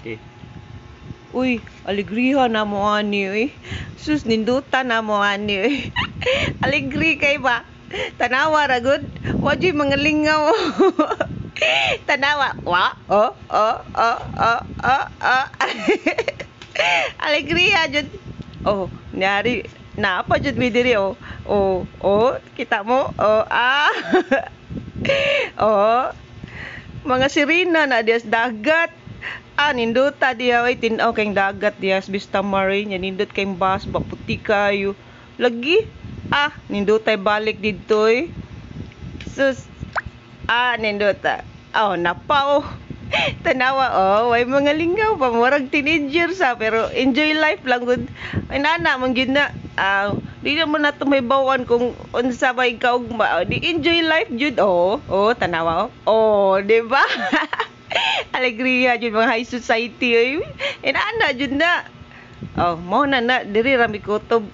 Okay. Uy, alegriha na mo ani uy. Sus nindutan na mo ani uy. Alegri kay ba? Tanawa ra gud. Wa jud mga lingaw. Tanawa. Wa. Alegriha jud. Oh, nyari na apa jud mi diri oh. Kita mo. Oh. Mga sirena na dias dagat. Ninduta diya way tinaw kay dagat diya sa Vista Marine nya nindot kay bus ba puti kayo. Lagi nindutay balik didto eh. Sus. Ninduta. Napaw. Tanawa way mga lingaw pa murag teenager sa pero enjoy life lang gud. Ay nana man gyud na. Di na mo na tumaybawan kung unsa ba ikaw di enjoy life jud tanawa di ba? Alegria jud mga high society oy. Inana jud na. Mo na diri ra mi kutob